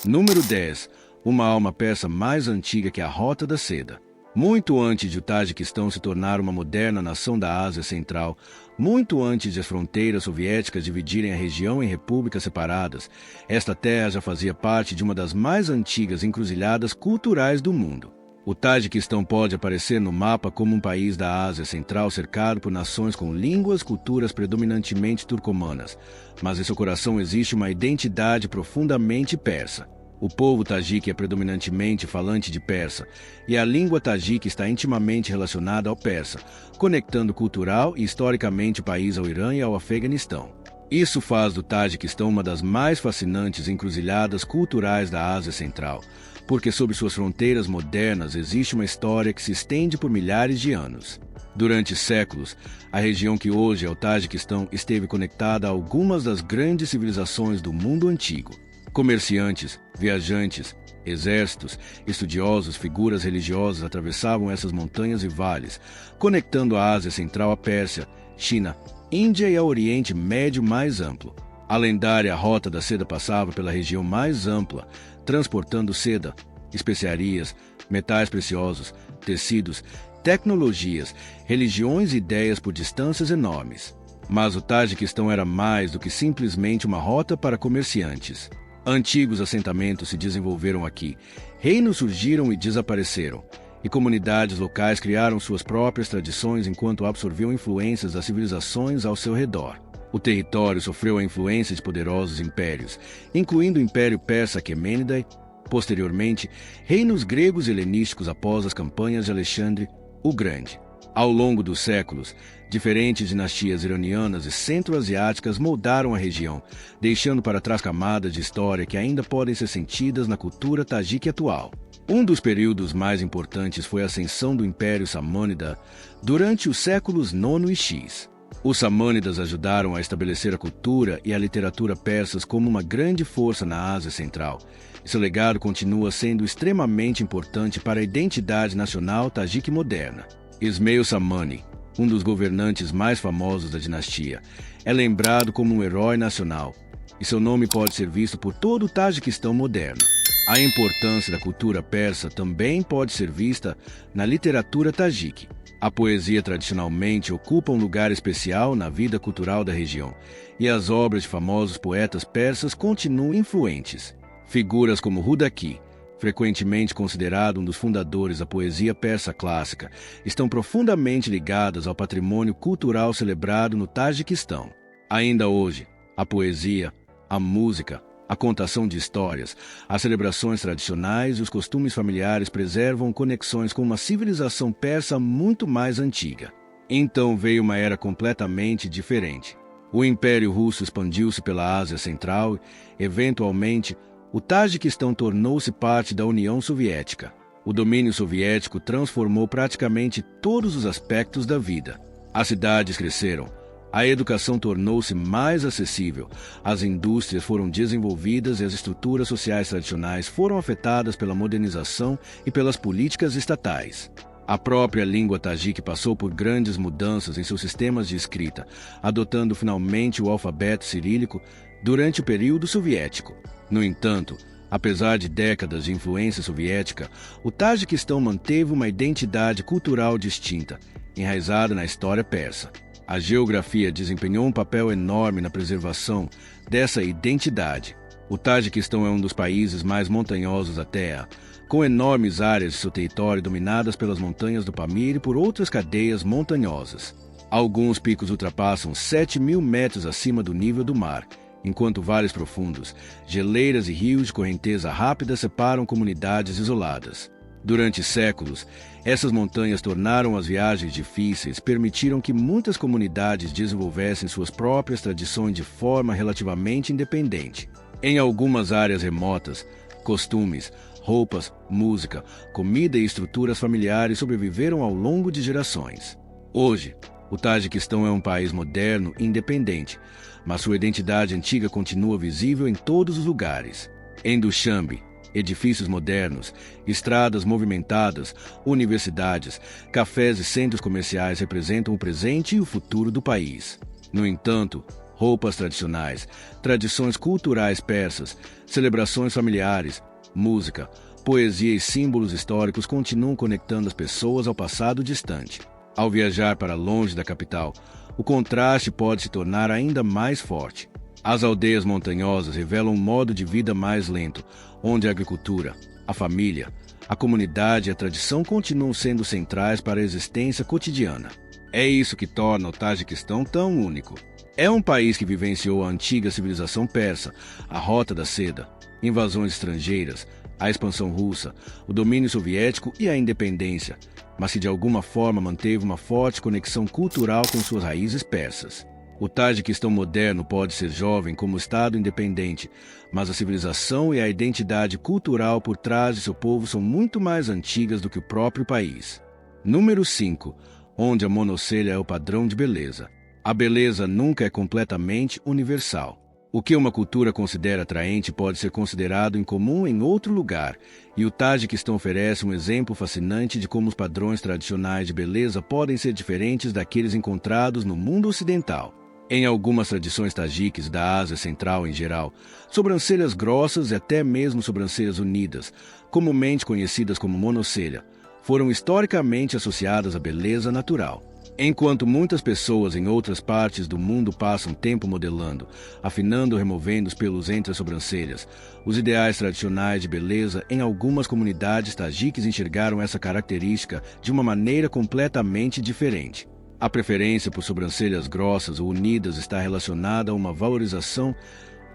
Número 10. Uma alma persa mais antiga que a Rota da Seda. Muito antes de o Tajiquistão se tornar uma moderna nação da Ásia Central, muito antes de as fronteiras soviéticas dividirem a região em repúblicas separadas, esta terra já fazia parte de uma das mais antigas encruzilhadas culturais do mundo. O Tajiquistão pode aparecer no mapa como um país da Ásia Central cercado por nações com línguas, culturas predominantemente turcomanas, mas em seu coração existe uma identidade profundamente persa. O povo tajique é predominantemente falante de persa, e a língua tajique está intimamente relacionada ao persa, conectando cultural e historicamente o país ao Irã e ao Afeganistão. Isso faz do Tajiquistão uma das mais fascinantes encruzilhadas culturais da Ásia Central, porque sob suas fronteiras modernas existe uma história que se estende por milhares de anos. Durante séculos, a região que hoje é o Tajiquistão esteve conectada a algumas das grandes civilizações do mundo antigo. Comerciantes, viajantes, exércitos, estudiosos, figuras religiosas atravessavam essas montanhas e vales, conectando a Ásia Central à Pérsia, China, Índia e ao Oriente Médio mais amplo. A lendária Rota da Seda passava pela região mais ampla, transportando seda, especiarias, metais preciosos, tecidos, tecnologias, religiões e ideias por distâncias enormes. Mas o Tajiquistão era mais do que simplesmente uma rota para comerciantes. Antigos assentamentos se desenvolveram aqui, reinos surgiram e desapareceram, e comunidades locais criaram suas próprias tradições enquanto absorviam influências das civilizações ao seu redor. O território sofreu a influência de poderosos impérios, incluindo o Império Persa Aquemênida, posteriormente, reinos gregos e helenísticos após as campanhas de Alexandre o Grande. Ao longo dos séculos, diferentes dinastias iranianas e centro-asiáticas moldaram a região, deixando para trás camadas de história que ainda podem ser sentidas na cultura tajique atual. Um dos períodos mais importantes foi a ascensão do Império Samânida durante os séculos IX e X. Os Samânidas ajudaram a estabelecer a cultura e a literatura persas como uma grande força na Ásia Central, e seu legado continua sendo extremamente importante para a identidade nacional tajique moderna. Ismail Samani, um dos governantes mais famosos da dinastia, é lembrado como um herói nacional, e seu nome pode ser visto por todo o Tajiquistão moderno. A importância da cultura persa também pode ser vista na literatura tajique. A poesia tradicionalmente ocupa um lugar especial na vida cultural da região, e as obras de famosos poetas persas continuam influentes. Figuras como Hudaki, frequentemente considerado um dos fundadores da poesia persa clássica, estão profundamente ligadas ao patrimônio cultural celebrado no Tajiquistão. Ainda hoje, a poesia, a música, a contação de histórias, as celebrações tradicionais e os costumes familiares preservam conexões com uma civilização persa muito mais antiga. Então veio uma era completamente diferente. O Império Russo expandiu-se pela Ásia Central e, eventualmente, o Tajiquistão tornou-se parte da União Soviética. O domínio soviético transformou praticamente todos os aspectos da vida. As cidades cresceram, a educação tornou-se mais acessível, as indústrias foram desenvolvidas e as estruturas sociais tradicionais foram afetadas pela modernização e pelas políticas estatais. A própria língua tajique passou por grandes mudanças em seus sistemas de escrita, adotando finalmente o alfabeto cirílico durante o período soviético. No entanto, apesar de décadas de influência soviética, o Tajiquistão manteve uma identidade cultural distinta, enraizada na história persa. A geografia desempenhou um papel enorme na preservação dessa identidade. O Tajiquistão é um dos países mais montanhosos da Terra, com enormes áreas de seu território dominadas pelas montanhas do Pamir e por outras cadeias montanhosas. Alguns picos ultrapassam 7.000 metros acima do nível do mar, enquanto vales profundos, geleiras e rios de correnteza rápida separam comunidades isoladas. Durante séculos, essas montanhas tornaram as viagens difíceis e permitiram que muitas comunidades desenvolvessem suas próprias tradições de forma relativamente independente. Em algumas áreas remotas, costumes, roupas, música, comida e estruturas familiares sobreviveram ao longo de gerações. Hoje, o Tajiquistão é um país moderno e independente, mas sua identidade antiga continua visível em todos os lugares. Em Dushanbe, edifícios modernos, estradas movimentadas, universidades, cafés e centros comerciais representam o presente e o futuro do país. No entanto, roupas tradicionais, tradições culturais persas, celebrações familiares, música, poesia e símbolos históricos continuam conectando as pessoas ao passado distante. Ao viajar para longe da capital, o contraste pode se tornar ainda mais forte. As aldeias montanhosas revelam um modo de vida mais lento, onde a agricultura, a família, a comunidade e a tradição continuam sendo centrais para a existência cotidiana. É isso que torna o Tajiquistão tão único. É um país que vivenciou a antiga civilização persa, a Rota da Seda, invasões estrangeiras, a expansão russa, o domínio soviético e a independência, mas que de alguma forma manteve uma forte conexão cultural com suas raízes persas. O Tajiquistão moderno pode ser jovem como Estado independente, mas a civilização e a identidade cultural por trás de seu povo são muito mais antigas do que o próprio país. Número 5. Onde a monocelha é o padrão de beleza. A beleza nunca é completamente universal. O que uma cultura considera atraente pode ser considerado incomum em outro lugar, e o Tajiquistão oferece um exemplo fascinante de como os padrões tradicionais de beleza podem ser diferentes daqueles encontrados no mundo ocidental. Em algumas tradições tajiques da Ásia Central em geral, sobrancelhas grossas e até mesmo sobrancelhas unidas, comumente conhecidas como monocelha, foram historicamente associadas à beleza natural. Enquanto muitas pessoas em outras partes do mundo passam tempo modelando, afinando ou removendo os pelos entre as sobrancelhas, os ideais tradicionais de beleza em algumas comunidades tajiques enxergaram essa característica de uma maneira completamente diferente. A preferência por sobrancelhas grossas ou unidas está relacionada a uma valorização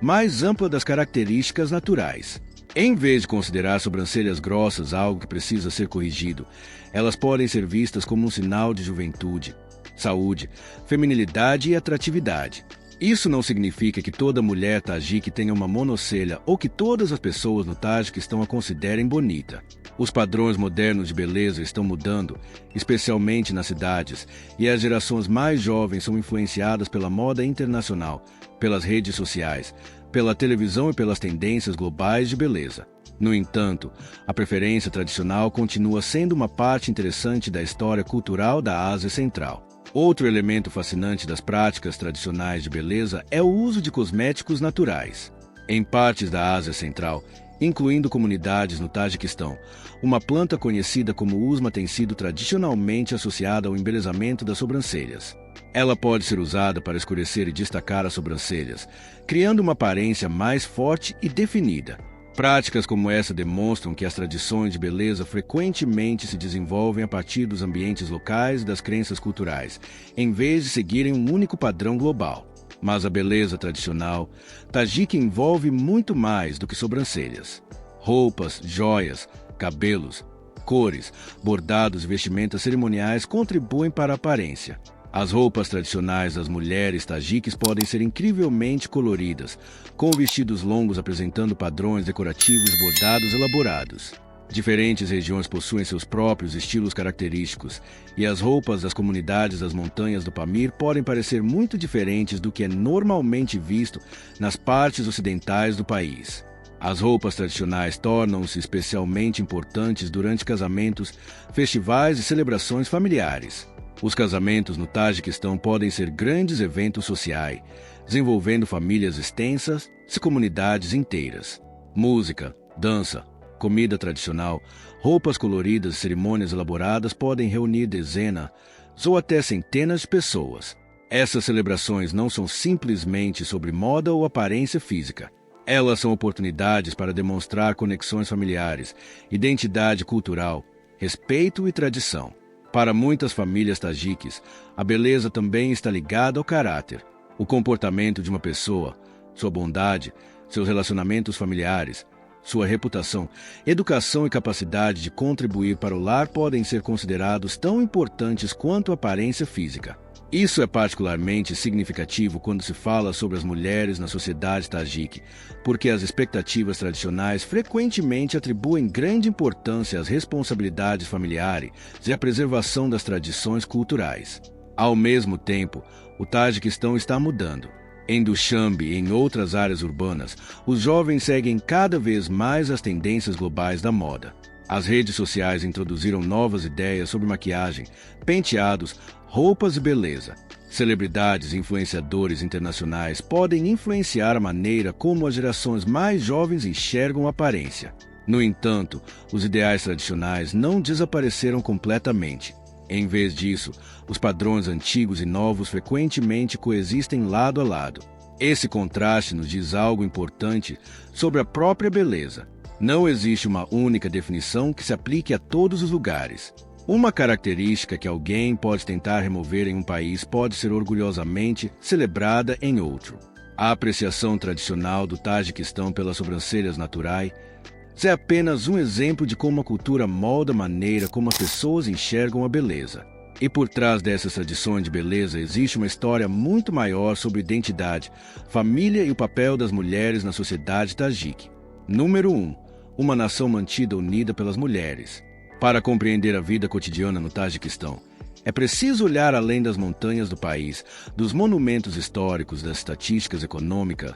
mais ampla das características naturais. Em vez de considerar sobrancelhas grossas algo que precisa ser corrigido, elas podem ser vistas como um sinal de juventude, saúde, feminilidade e atratividade. Isso não significa que toda mulher tajique tenha uma monocelha ou que todas as pessoas no Tajiquistão a considerem bonita. Os padrões modernos de beleza estão mudando, especialmente nas cidades, e as gerações mais jovens são influenciadas pela moda internacional, pelas redes sociais, pela televisão e pelas tendências globais de beleza. No entanto, a preferência tradicional continua sendo uma parte interessante da história cultural da Ásia Central. Outro elemento fascinante das práticas tradicionais de beleza é o uso de cosméticos naturais. Em partes da Ásia Central, incluindo comunidades no Tajiquistão, uma planta conhecida como usma tem sido tradicionalmente associada ao embelezamento das sobrancelhas. Ela pode ser usada para escurecer e destacar as sobrancelhas, criando uma aparência mais forte e definida. Práticas como essa demonstram que as tradições de beleza frequentemente se desenvolvem a partir dos ambientes locais e das crenças culturais, em vez de seguirem um único padrão global. Mas a beleza tradicional tajique envolve muito mais do que sobrancelhas. Roupas, joias, cabelos, cores, bordados e vestimentas cerimoniais contribuem para a aparência. As roupas tradicionais das mulheres tajiques podem ser incrivelmente coloridas, com vestidos longos apresentando padrões decorativos e bordados elaborados. Diferentes regiões possuem seus próprios estilos característicos, e as roupas das comunidades das montanhas do Pamir podem parecer muito diferentes do que é normalmente visto nas partes ocidentais do país. As roupas tradicionais tornam-se especialmente importantes durante casamentos, festivais e celebrações familiares. Os casamentos no Tajiquistão podem ser grandes eventos sociais, desenvolvendo famílias extensas e comunidades inteiras. Música, dança, comida tradicional, roupas coloridas e cerimônias elaboradas podem reunir dezenas ou até centenas de pessoas. Essas celebrações não são simplesmente sobre moda ou aparência física. Elas são oportunidades para demonstrar conexões familiares, identidade cultural, respeito e tradição. Para muitas famílias tajiques, a beleza também está ligada ao caráter. O comportamento de uma pessoa, sua bondade, seus relacionamentos familiares, sua reputação, educação e capacidade de contribuir para o lar podem ser considerados tão importantes quanto a aparência física. Isso é particularmente significativo quando se fala sobre as mulheres na sociedade tajique, porque as expectativas tradicionais frequentemente atribuem grande importância às responsabilidades familiares e à preservação das tradições culturais. Ao mesmo tempo, o Tajiquistão está mudando. Em Dushanbe e em outras áreas urbanas, os jovens seguem cada vez mais as tendências globais da moda. As redes sociais introduziram novas ideias sobre maquiagem, penteados, roupas e beleza. Celebridades e influenciadores internacionais podem influenciar a maneira como as gerações mais jovens enxergam a aparência. No entanto, os ideais tradicionais não desapareceram completamente. Em vez disso, os padrões antigos e novos frequentemente coexistem lado a lado. Esse contraste nos diz algo importante sobre a própria beleza. Não existe uma única definição que se aplique a todos os lugares. Uma característica que alguém pode tentar remover em um país pode ser orgulhosamente celebrada em outro. A apreciação tradicional do Tajiquistão pelas sobrancelhas naturais é apenas um exemplo de como a cultura molda a maneira como as pessoas enxergam a beleza. E por trás dessas tradições de beleza existe uma história muito maior sobre identidade, família e o papel das mulheres na sociedade tajique. Número 1. Uma nação mantida unida pelas mulheres. Para compreender a vida cotidiana no Tajiquistão, é preciso olhar além das montanhas do país, dos monumentos históricos, das estatísticas econômicas,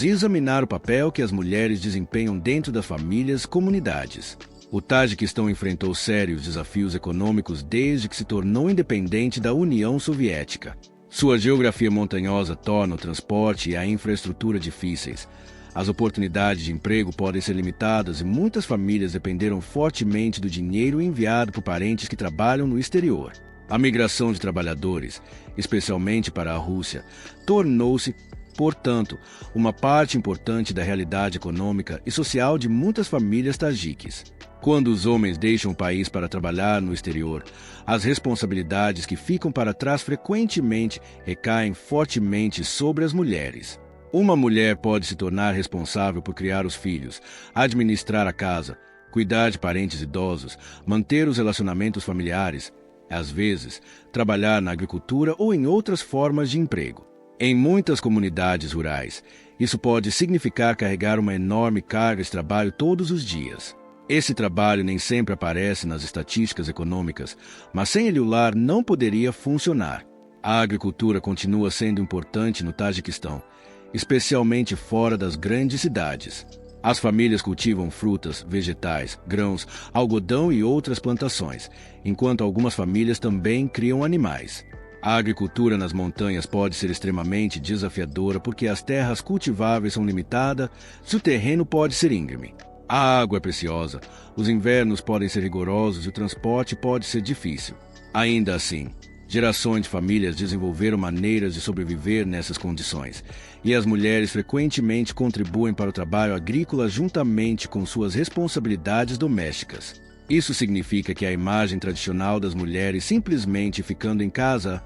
e examinar o papel que as mulheres desempenham dentro das famílias e comunidades. O Tajiquistão enfrentou sérios desafios econômicos desde que se tornou independente da União Soviética. Sua geografia montanhosa torna o transporte e a infraestrutura difíceis. As oportunidades de emprego podem ser limitadas e muitas famílias dependeram fortemente do dinheiro enviado por parentes que trabalham no exterior. A migração de trabalhadores, especialmente para a Rússia, tornou-se, portanto, uma parte importante da realidade econômica e social de muitas famílias tajiques. Quando os homens deixam o país para trabalhar no exterior, as responsabilidades que ficam para trás frequentemente recaem fortemente sobre as mulheres. Uma mulher pode se tornar responsável por criar os filhos, administrar a casa, cuidar de parentes idosos, manter os relacionamentos familiares, às vezes, trabalhar na agricultura ou em outras formas de emprego. Em muitas comunidades rurais, isso pode significar carregar uma enorme carga de trabalho todos os dias. Esse trabalho nem sempre aparece nas estatísticas econômicas, mas sem ele o lar não poderia funcionar. A agricultura continua sendo importante no Tajiquistão, especialmente fora das grandes cidades. As famílias cultivam frutas, vegetais, grãos, algodão e outras plantações, enquanto algumas famílias também criam animais. A agricultura nas montanhas pode ser extremamente desafiadora porque as terras cultiváveis são limitadas e o terreno pode ser íngreme. A água é preciosa, os invernos podem ser rigorosos e o transporte pode ser difícil. Ainda assim, gerações de famílias desenvolveram maneiras de sobreviver nessas condições, e as mulheres frequentemente contribuem para o trabalho agrícola juntamente com suas responsabilidades domésticas. Isso significa que a imagem tradicional das mulheres simplesmente ficando em casa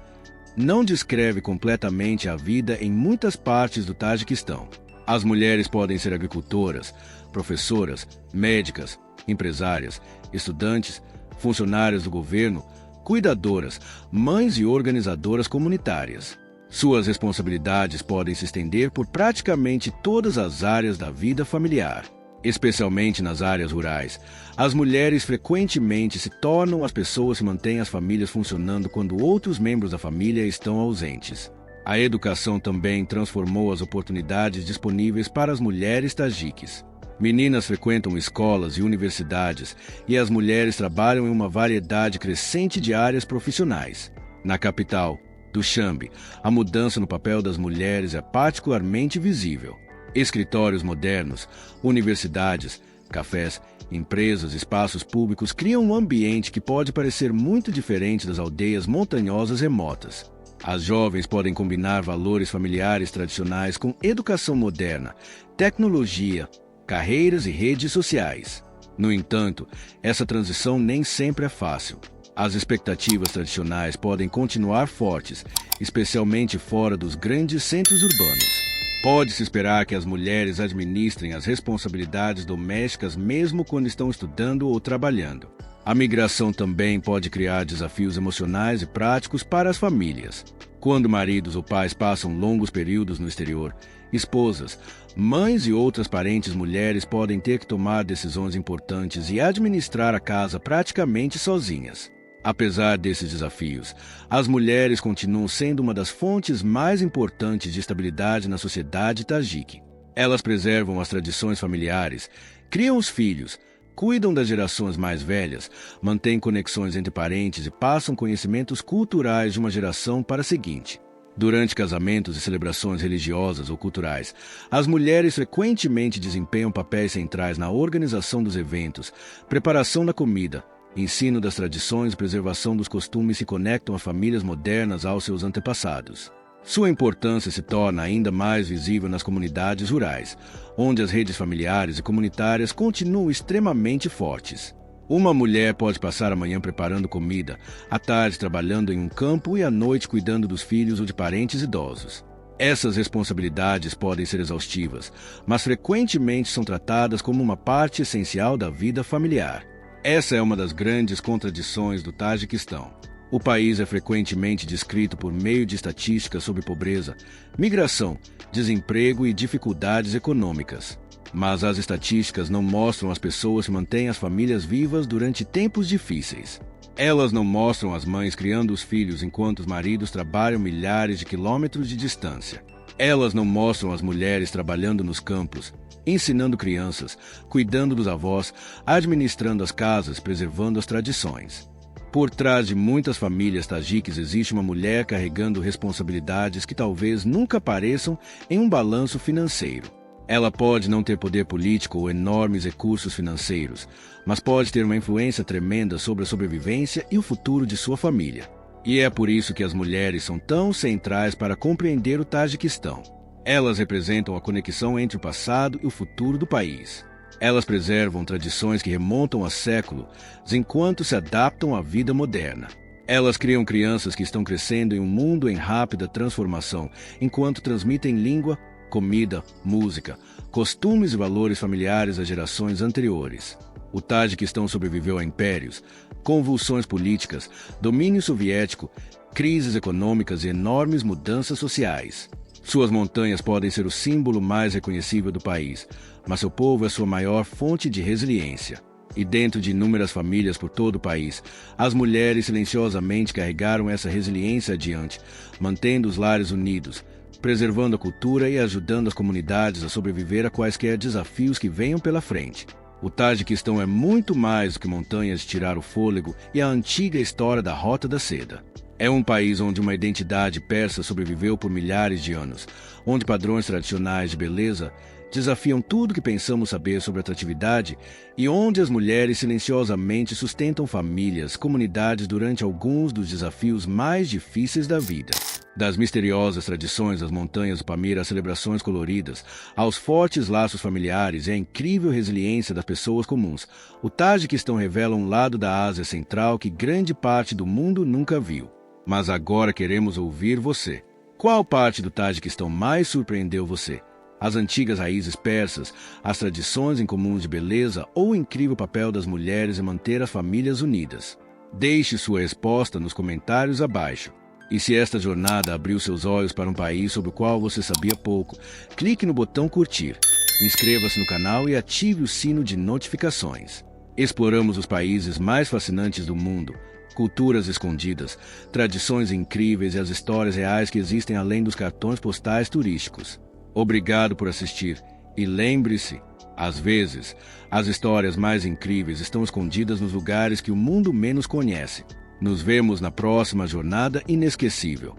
não descreve completamente a vida em muitas partes do Tajiquistão. As mulheres podem ser agricultoras, professoras, médicas, empresárias, estudantes, funcionárias do governo, cuidadoras, mães e organizadoras comunitárias. Suas responsabilidades podem se estender por praticamente todas as áreas da vida familiar. Especialmente nas áreas rurais, as mulheres frequentemente se tornam as pessoas que mantêm as famílias funcionando quando outros membros da família estão ausentes. A educação também transformou as oportunidades disponíveis para as mulheres tajiques. Meninas frequentam escolas e universidades e as mulheres trabalham em uma variedade crescente de áreas profissionais. Na capital, Dushanbe, a mudança no papel das mulheres é particularmente visível. Escritórios modernos, universidades, cafés, empresas e espaços públicos criam um ambiente que pode parecer muito diferente das aldeias montanhosas remotas. As jovens podem combinar valores familiares tradicionais com educação moderna, tecnologia, carreiras e redes sociais. No entanto, essa transição nem sempre é fácil. As expectativas tradicionais podem continuar fortes, especialmente fora dos grandes centros urbanos. Pode-se esperar que as mulheres administrem as responsabilidades domésticas mesmo quando estão estudando ou trabalhando. A migração também pode criar desafios emocionais e práticos para as famílias. Quando maridos ou pais passam longos períodos no exterior, esposas, mães e outras parentes mulheres podem ter que tomar decisões importantes e administrar a casa praticamente sozinhas. Apesar desses desafios, as mulheres continuam sendo uma das fontes mais importantes de estabilidade na sociedade tajique. Elas preservam as tradições familiares, criam os filhos, cuidam das gerações mais velhas, mantêm conexões entre parentes e passam conhecimentos culturais de uma geração para a seguinte. Durante casamentos e celebrações religiosas ou culturais, as mulheres frequentemente desempenham papéis centrais na organização dos eventos, preparação da comida, ensino das tradições e preservação dos costumes que conectam as famílias modernas aos seus antepassados. Sua importância se torna ainda mais visível nas comunidades rurais, onde as redes familiares e comunitárias continuam extremamente fortes. Uma mulher pode passar a manhã preparando comida, à tarde trabalhando em um campo e à noite cuidando dos filhos ou de parentes idosos. Essas responsabilidades podem ser exaustivas, mas frequentemente são tratadas como uma parte essencial da vida familiar. Essa é uma das grandes contradições do Tajiquistão. O país é frequentemente descrito por meio de estatísticas sobre pobreza, migração, desemprego e dificuldades econômicas. Mas as estatísticas não mostram as pessoas que mantêm as famílias vivas durante tempos difíceis. Elas não mostram as mães criando os filhos enquanto os maridos trabalham milhares de quilômetros de distância. Elas não mostram as mulheres trabalhando nos campos, ensinando crianças, cuidando dos avós, administrando as casas, preservando as tradições. Por trás de muitas famílias tajiques existe uma mulher carregando responsabilidades que talvez nunca apareçam em um balanço financeiro. Ela pode não ter poder político ou enormes recursos financeiros, mas pode ter uma influência tremenda sobre a sobrevivência e o futuro de sua família. E é por isso que as mulheres são tão centrais para compreender o Tajiquistão. Elas representam a conexão entre o passado e o futuro do país. Elas preservam tradições que remontam a séculos, enquanto se adaptam à vida moderna. Elas criam crianças que estão crescendo em um mundo em rápida transformação, enquanto transmitem língua, comida, música, costumes e valores familiares às gerações anteriores. O Tajiquistão sobreviveu a impérios, convulsões políticas, domínio soviético, crises econômicas e enormes mudanças sociais. Suas montanhas podem ser o símbolo mais reconhecível do país, mas seu povo é sua maior fonte de resiliência. E dentro de inúmeras famílias por todo o país, as mulheres silenciosamente carregaram essa resiliência adiante, mantendo os lares unidos, preservando a cultura e ajudando as comunidades a sobreviver a quaisquer desafios que venham pela frente. O Tajiquistão é muito mais do que montanhas de tirar o fôlego e a antiga história da Rota da Seda. É um país onde uma identidade persa sobreviveu por milhares de anos, onde padrões tradicionais de beleza desafiam tudo que pensamos saber sobre atratividade e onde as mulheres silenciosamente sustentam famílias, comunidades durante alguns dos desafios mais difíceis da vida. Das misteriosas tradições das montanhas do Pamir às celebrações coloridas, aos fortes laços familiares e à incrível resiliência das pessoas comuns, o Tajiquistão revela um lado da Ásia Central que grande parte do mundo nunca viu. Mas agora queremos ouvir você. Qual parte do Tajiquistão mais surpreendeu você? As antigas raízes persas, as tradições incomuns de beleza ou o incrível papel das mulheres em manter as famílias unidas? Deixe sua resposta nos comentários abaixo. E se esta jornada abriu seus olhos para um país sobre o qual você sabia pouco, clique no botão curtir, inscreva-se no canal e ative o sino de notificações. Exploramos os países mais fascinantes do mundo, culturas escondidas, tradições incríveis e as histórias reais que existem além dos cartões postais turísticos. Obrigado por assistir e lembre-se, às vezes, as histórias mais incríveis estão escondidas nos lugares que o mundo menos conhece. Nos vemos na próxima jornada inesquecível.